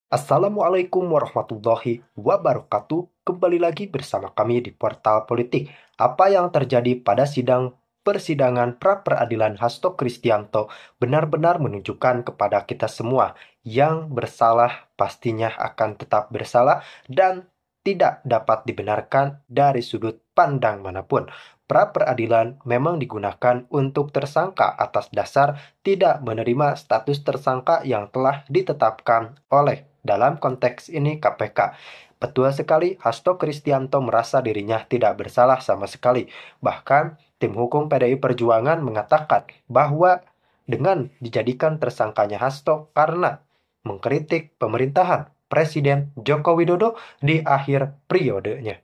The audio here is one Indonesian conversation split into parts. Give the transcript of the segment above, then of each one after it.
Assalamualaikum warahmatullahi wabarakatuh. Kembali lagi bersama kami di Portal Politik. Apa yang terjadi pada persidangan pra-peradilan Hasto Kristianto benar-benar menunjukkan kepada kita semua yang bersalah pastinya akan tetap bersalah dan tidak dapat dibenarkan dari sudut pandang manapun. Pra-peradilan memang digunakan untuk tersangka atas dasar tidak menerima status tersangka yang telah ditetapkan oleh dalam konteks ini KPK. Betul sekali, Hasto Kristianto merasa dirinya tidak bersalah sama sekali. Bahkan, tim hukum PDI Perjuangan mengatakan bahwa dengan dijadikan tersangkanya Hasto karena mengkritik pemerintahan Presiden Joko Widodo di akhir periodenya.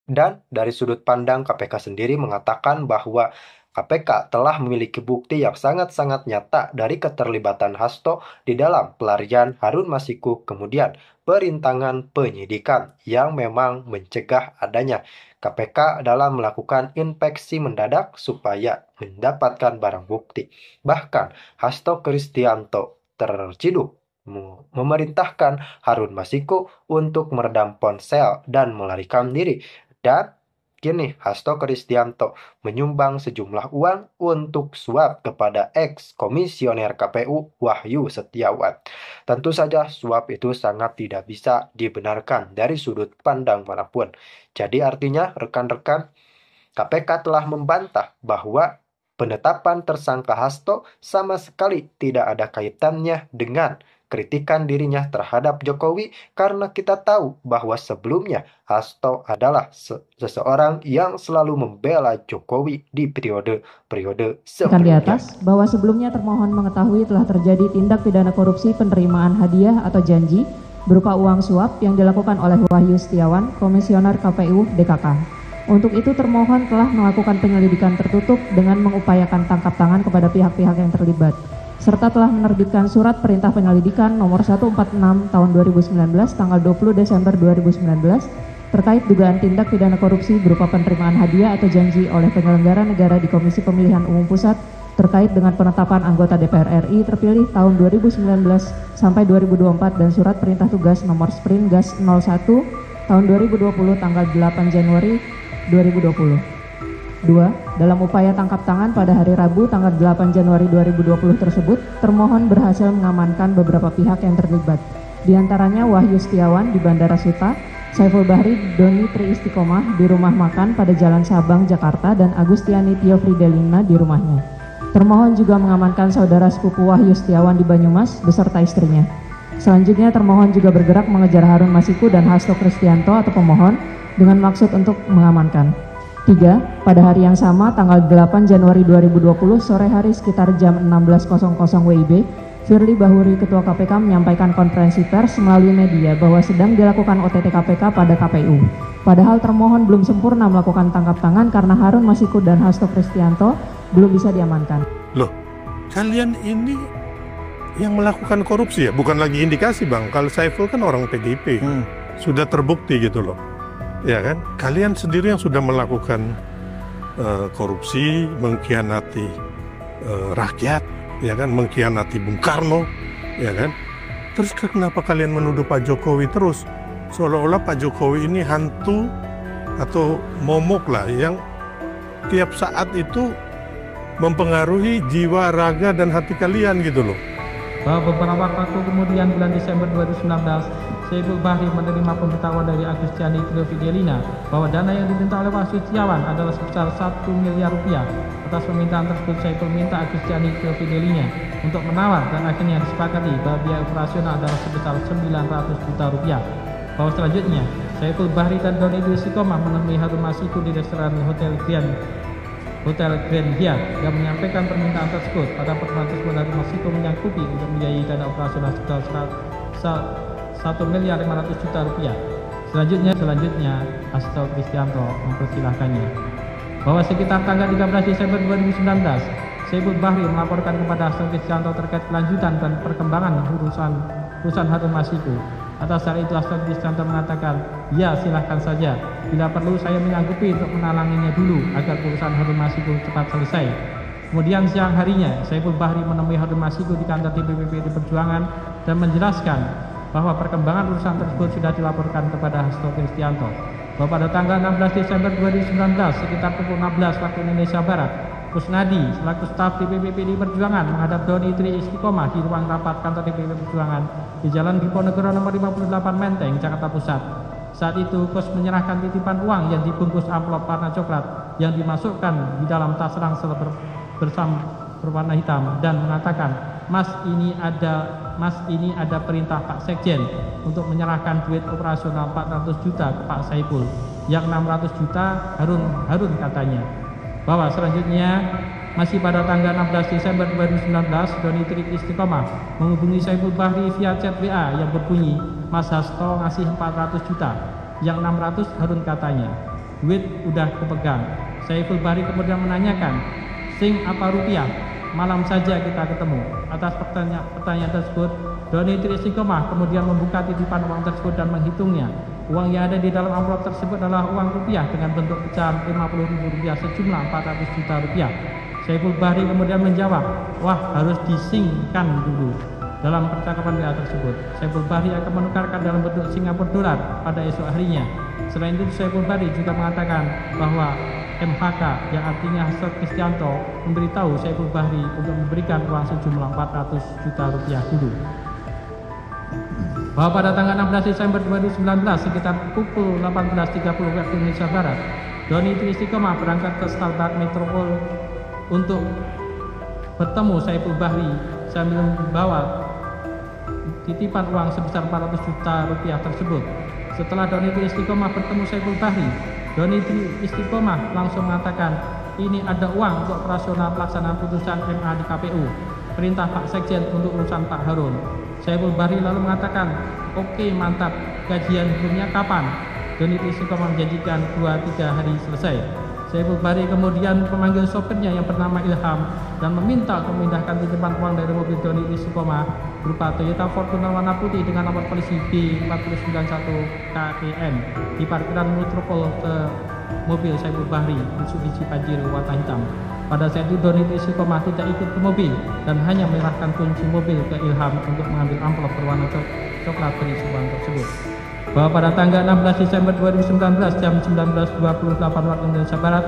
Dan dari sudut pandang KPK sendiri mengatakan bahwa KPK telah memiliki bukti yang sangat-sangat nyata dari keterlibatan Hasto di dalam pelarian Harun Masiku, kemudian perintangan penyidikan yang memang mencegah adanya KPK dalam melakukan inspeksi mendadak supaya mendapatkan barang bukti. Bahkan Hasto Kristianto terciduk memerintahkan Harun Masiku untuk meredam ponsel dan melarikan diri. Dan kini Hasto Kristianto menyumbang sejumlah uang untuk suap kepada ex-komisioner KPU Wahyu Setiawan. Tentu saja suap itu sangat tidak bisa dibenarkan dari sudut pandang manapun. Jadi artinya rekan-rekan, KPK telah membantah bahwa penetapan tersangka Hasto sama sekali tidak ada kaitannya dengan kritikan dirinya terhadap Jokowi, karena kita tahu bahwa sebelumnya Hasto adalah seseorang yang selalu membela Jokowi di periode Di sebelumnya. atas bahwa sebelumnya termohon mengetahui telah terjadi tindak pidana korupsi penerimaan hadiah atau janji berupa uang suap yang dilakukan oleh Wahyu Setiawan, Komisioner KPU DKK. Untuk itu termohon telah melakukan penyelidikan tertutup dengan mengupayakan tangkap tangan kepada pihak-pihak yang terlibat, serta telah menerbitkan surat perintah penyelidikan nomor 146 tahun 2019 tanggal 20 Desember 2019 terkait dugaan tindak pidana korupsi berupa penerimaan hadiah atau janji oleh penyelenggara negara di Komisi Pemilihan Umum Pusat terkait dengan penetapan anggota DPR RI terpilih tahun 2019 sampai 2024 dan surat perintah tugas nomor Sprint Gas 01 tahun 2020 tanggal 8 Januari 2020. 2. Dalam upaya tangkap tangan pada hari Rabu tanggal 8 Januari 2020 tersebut, termohon berhasil mengamankan beberapa pihak yang terlibat. Di antaranya Wahyu Setiawan di Bandara Suta, Saiful Bahri Doni Tri Istiqomah di rumah makan pada Jalan Sabang, Jakarta, dan Agustiani Tio Fridelina di rumahnya. Termohon juga mengamankan saudara sepupu Wahyu Setiawan di Banyumas beserta istrinya. Selanjutnya termohon juga bergerak mengejar Harun Masiku dan Hasto Kristianto atau pemohon dengan maksud untuk mengamankan. 3. Pada hari yang sama, tanggal 8 Januari 2020, sore hari sekitar jam 16.00 WIB, Firly Bahuri, Ketua KPK, menyampaikan konferensi pers melalui media bahwa sedang dilakukan OTT KPK pada KPU. Padahal termohon belum sempurna melakukan tangkap tangan karena Harun Masiku dan Hasto Kristianto belum bisa diamankan. Loh, kalian ini yang melakukan korupsi ya? Bukan lagi indikasi Bang, kalau Saiful kan orang PDIP, sudah terbukti gitu loh. Ya kan, kalian sendiri yang sudah melakukan korupsi, mengkhianati rakyat, ya kan, mengkhianati Bung Karno, ya kan. Terus kenapa kalian menuduh Pak Jokowi terus? Seolah-olah Pak Jokowi ini hantu atau momok lah yang tiap saat itu mempengaruhi jiwa, raga, dan hati kalian gitu loh. Bahwa beberapa waktu kemudian bulan Desember 2019, Saiful Bahri menerima pemberitahuan dari Agustiani Trio Fidelina bahwa dana yang diminta oleh Wahyu Setiawan adalah sebesar 1 miliar rupiah. Atas permintaan tersebut, Saiful minta Agustiani Trio Fidelina untuk menawar dan akhirnya disepakati bahwa biaya operasional adalah sebesar 900 juta rupiah. Bahwa selanjutnya, Saiful Bahri dan Doni Istiqomah menemui Harun Masiku di restoran Hotel Grand Hyatt yang menyampaikan permintaan tersebut. Pada pertemuan tersebut, Harun Masiku menyangkupi untuk membiayai dana operasional sebesar 1.500.000.000 rupiah. Selanjutnya Hasto Kristianto mempersilahkannya bahwa sekitar tanggal 13 Desember 2019 Saiful Bahri melaporkan kepada Hasto Kristianto terkait kelanjutan dan perkembangan urusan Harun Masiku. Atas hal itu Hasto Kristianto mengatakan, ya silahkan saja, bila perlu saya menyanggupi untuk menalanginya dulu agar urusan Harun Masiku cepat selesai. Kemudian siang harinya Saiful Bahri menemui Harun Masiku di kantor DPP Perjuangan dan menjelaskan bahwa perkembangan urusan tersebut sudah dilaporkan kepada Hasto Kristianto. Bahwa pada tanggal 16 Desember 2019 sekitar pukul 16 waktu Indonesia Barat, Kusnadi selaku staf DPP PDI Perjuangan menghadap Doni Tri Istiqomah di ruang rapat kantor DPP Perjuangan di Jalan Diponegoro nomor 58 Menteng, Jakarta Pusat. Saat itu Kus menyerahkan titipan uang yang dibungkus amplop warna coklat yang dimasukkan di dalam tas ransel berwarna hitam dan mengatakan, Mas ini ada perintah Pak Sekjen untuk menyerahkan duit operasional 400 juta ke Pak Saiful, yang 600 juta Harun katanya. Bahwa selanjutnya masih pada tanggal 16 Desember 2019 Doni Tri Istiqomah menghubungi Saiful Bahri via chat WA yang berbunyi, Mas Hasto ngasih 400 juta, yang 600 Harun katanya. Duit udah kepegang. Saiful Bahri kemudian menanyakan, sing apa rupiah? Malam saja kita ketemu. Atas pertanyaan tersebut, Doni Tri Istiqomah kemudian membuka titipan uang tersebut dan menghitungnya. Uang yang ada di dalam amplop tersebut adalah uang rupiah dengan bentuk pecahan Rp50.000 sejumlah 400 juta rupiah. Saiful Bahri kemudian menjawab, wah harus disingkan dulu. Dalam percakapan WA tersebut, Saiful Bahri akan menukarkan dalam bentuk Singapura dolar pada esok harinya. Selain itu, Saiful Bahri juga mengatakan bahwa MHK yang artinya Hasto Kristianto memberitahu Saiful Bahri untuk memberikan uang sejumlah 400 juta rupiah dulu. Bahwa pada tanggal 16 Desember 2019 sekitar pukul 18.30 waktu Indonesia Barat, Doni Tri Istiqomah berangkat ke Starbucks Metropol untuk bertemu Saiful Bahri sambil membawa titipan uang sebesar 400 juta rupiah tersebut. Setelah Doni Tri Istiqomah bertemu Saiful Bahri, Doni Tri Istiqomah langsung mengatakan, ini ada uang untuk operasional pelaksanaan putusan MA di KPU, perintah Pak Sekjen untuk urusan Pak Harun. Saiful Bahri lalu mengatakan, oke mantap, gajian hukumnya kapan? Doni Tri Istiqomah menjanjikan 2-3 hari selesai. Saiful Bahri kemudian memanggil sopirnya yang bernama Ilham dan meminta untuk memindahkan titipan uang dari mobil Doni Tri Istiqomah berupa Toyota Fortuner warna putih dengan nomor polisi B4091 KEN di parkiran Metropol ke mobil Saiful Bahri Mitsubishi Pajero warna hitam. Pada saat itu Doni Tri Istiqomah tidak ikut ke mobil dan hanya menyerahkan kunci mobil ke Ilham untuk mengambil amplop berwarna coklat berisi uang tersebut. Bahwa pada tanggal 16 Desember 2019 jam 19.28 waktu Indonesia Barat,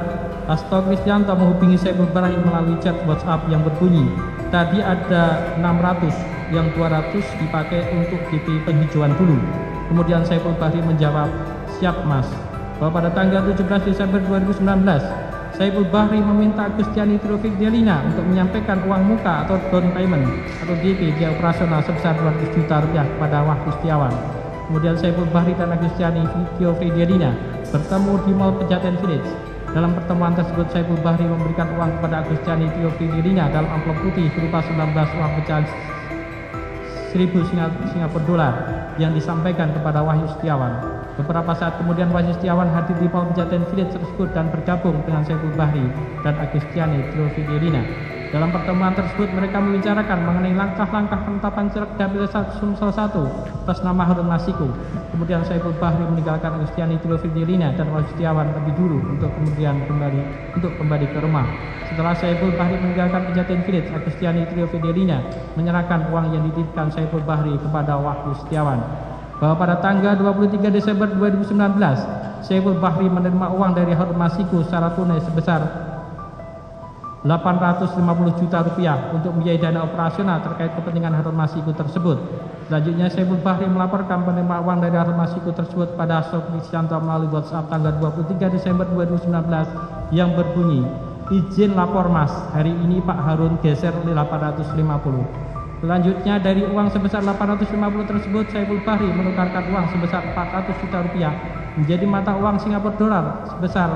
Hasto Kristianto menghubungi Saiful Bahri melalui chat WhatsApp yang berbunyi, tadi ada 600, yang 200 dipakai untuk DP penghijauan dulu. Kemudian Saiful Bahri menjawab, siap mas. Bahwa pada tanggal 17 Desember 2019, Saiful Bahri meminta Agustiani Taufik Delina untuk menyampaikan uang muka atau down payment atau DP biaya operasional sebesar 200 juta rupiah kepada Wahyu Setiawan. Kemudian Saiful Bahri dan Agustiani Taufik Delina bertemu di Mall Pejaten Village. Dalam pertemuan tersebut, Saiful Bahri memberikan uang kepada Agustiani Taufik Delina dalam amplop putih berupa 19 uang pecahan 1.000 Singapura dolar yang disampaikan kepada Wahyu Setiawan. Beberapa saat kemudian Wahyu Setiawan hadir di Mall Pejaten Village tersebut dan bergabung dengan Saiful Bahri dan Agustiani Taufik Delina. Dalam pertemuan tersebut mereka membicarakan mengenai langkah-langkah penetapan caleg dapil Sumsel 1 atas nama Harun Masiku. Kemudian Saiful Bahri meninggalkan Agustiani Taufik Delina dan Wahyu Setiawan lebih dulu untuk kemudian kembali ke rumah. Setelah Saiful Bahri meninggalkan Pejaten Village, Agustiani Taufik Delina menyerahkan uang yang dititipkan Saiful Bahri kepada Wahyu Setiawan. Bahwa pada tanggal 23 Desember 2019, Saiful Bahri menerima uang dari Harun Masiku secara tunai sebesar 850 juta rupiah untuk membiayai dana operasional terkait kepentingan Harun Masiku tersebut. Selanjutnya Saiful Bahri melaporkan penerima uang dari Harun Masiku tersebut pada Hasto Kristianto melalui WhatsApp tanggal 23 Desember 2019 yang berbunyi, izin lapor mas, hari ini Pak Harun geser 850. Selanjutnya dari uang sebesar 850 tersebut Saiful Bahri menukarkan uang sebesar 400 juta rupiah menjadi mata uang Singapura dolar sebesar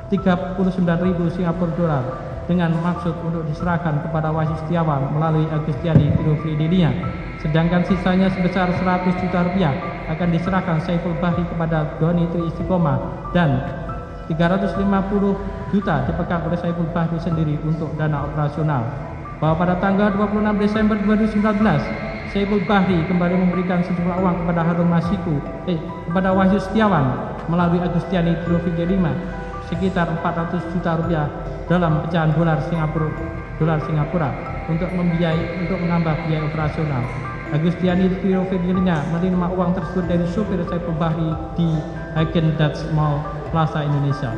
39.000 Singapura dolar dengan maksud untuk diserahkan kepada Wahyu Setiawan melalui Agustiani Taufik Delina. Sedangkan sisanya sebesar 100 juta rupiah akan diserahkan Saiful Bahri kepada Doni Tri Istiqomah dan 350 juta dipegang oleh Saiful Bahri sendiri untuk dana operasional. Bahwa pada tanggal 26 Desember 2019 Saiful Bahri kembali memberikan sejumlah uang kepada Harun Masiku kepada Wahyu Setiawan melalui Agustiani Taufik Delina sekitar 400 juta rupiah dalam pecahan dolar Singapura untuk menambah biaya operasional. Agustiani Trio Fidelina menerima uang tersebut dari supir Saiful Bahri di Hagen Dutch Mall Plaza Indonesia.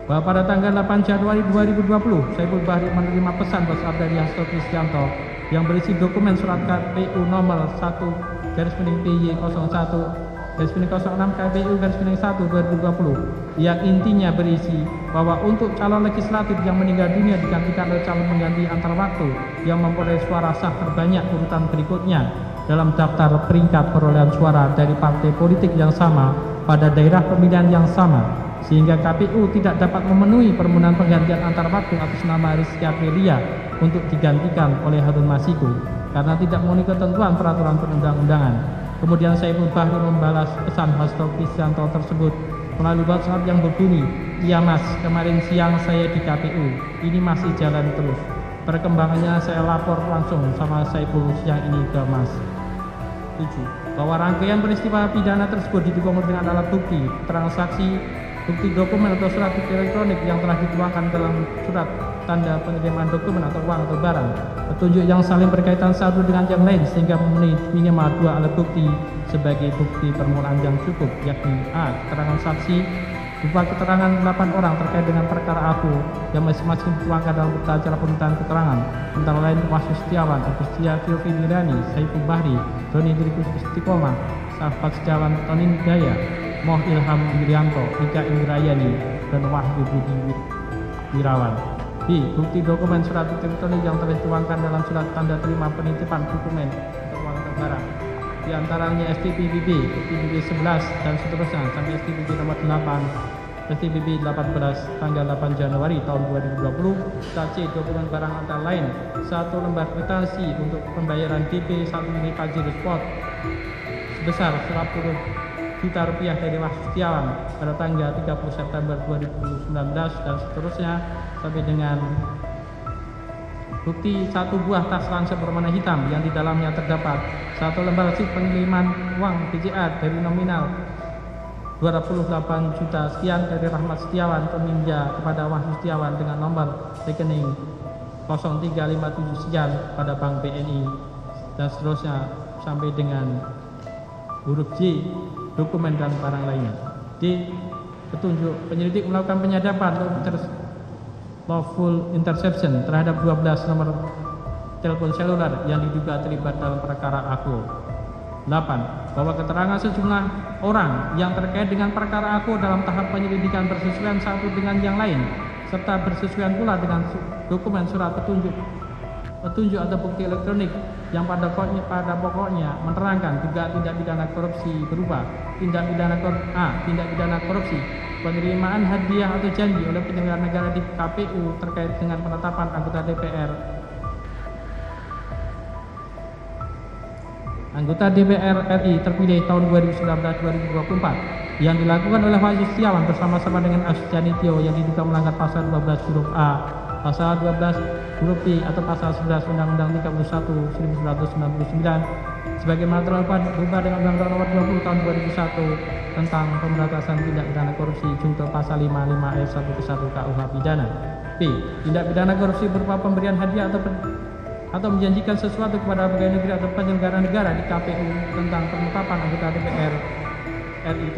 Bahwa pada tanggal 8 Januari 2020, Saiful Bahri menerima pesan WhatsApp dari Hasto Kristianto yang berisi dokumen surat KPU nomor 1/PY01/06 KPU/1 2020 yang intinya berisi bahwa untuk calon legislatif yang meninggal dunia digantikan oleh calon pengganti antar waktu yang memperoleh suara sah terbanyak urutan berikutnya dalam daftar peringkat perolehan suara dari partai politik yang sama pada daerah pemilihan yang sama, sehingga KPU tidak dapat memenuhi permohonan penggantian antar waktu atas nama Rizky Aprilia untuk digantikan oleh Harun Masiku karena tidak memenuhi ketentuan peraturan perundang-undangan. Kemudian Saiful Bahri membalas pesan Hasto Kristianto tersebut melalui WhatsApp yang berbunyi, "Iya Mas, kemarin siang saya di KPU, ini masih jalan terus. Perkembangannya saya lapor langsung sama Saiful siang ini ke Mas." 7. Bahwa rangkaian peristiwa pidana tersebut didukung dengan alat bukti, keterangan saksi, bukti dokumen atau surat bukti elektronik yang telah dituangkan dalam surat tanda penerimaan dokumen atau uang atau barang, petunjuk yang saling berkaitan satu dengan yang lain sehingga memenuhi minimal 2 alat bukti sebagai bukti permulaan yang cukup, yakni a. keterangan saksi berupa keterangan 8 orang terkait dengan perkara aku yang masing-masing dituangkan dalam berita acara pemberitaan keterangan, antara lain Wahyu Setiawan, Agustia Tiofi Nirani, Saiful Bahri, Doni Dirikus Istiqomah, Sahabat Setiawan Tonin Daya, Moh Ilham Wirianto, Ika Indrayani, dan Wahyu Budi Wirawan. B. Bukti dokumen surat bukti elektronik yang telah dituangkan dalam surat tanda terima penitipan dokumen atau uang atau barang, di antaranya STPBB, STPBB 11 dan seterusnya sampai STPBB nomor 8, STPBB 18 tanggal 8 Januari tahun 2020. C. Dokumen barang antara lain 1 lembar kwitansi untuk pembayaran DP 1 unit Pajero Sport sebesar 100 juta rupiah dari Wahyu Setiawan pada tanggal 30 September 2019 dan seterusnya sampai dengan bukti 1 buah tas ransel berwarna hitam yang di dalamnya terdapat 1 lembar slip pengiriman uang BCA dari nominal 28 juta sekian dari Rahmat Setiawan peminjam kepada Wahyu Setiawan dengan nomor rekening 0357 sekian pada Bank BNI dan seterusnya sampai dengan huruf J, dokumen dan barang lainnya. D. Petunjuk penyelidik melakukan penyadapan lawful interception terhadap 12 nomor telepon seluler yang diduga terlibat dalam perkara aku. 8. Bahwa keterangan sejumlah orang yang terkait dengan perkara aku dalam tahap penyelidikan bersesuaian satu dengan yang lain serta bersesuaian pula dengan dokumen surat petunjuk atau bukti elektronik yang pada pokoknya menerangkan juga tindak pidana korupsi berupa tindak pidana korupsi penerimaan hadiah atau janji oleh penyelenggara negara di KPU terkait dengan penetapan anggota DPR RI terpilih tahun 2019-2024 yang dilakukan oleh Wahyu Setiawan bersama-sama dengan Agustiani Tio yang diduga melanggar pasal 12 huruf A, pasal 12 huruf B atau pasal 11 Undang-Undang 31 1999 sebagaimana terubah dengan Undang-Undang Nomor 20 Tahun 2001 tentang pemberantasan tindak pidana korupsi junto pasal 55 ayat 1 ke 1 KUH pidana. B. Tindak pidana korupsi berupa pemberian hadiah atau menjanjikan sesuatu kepada pegawai negeri atau penyelenggara negara di KPU tentang penetapan anggota DPR RI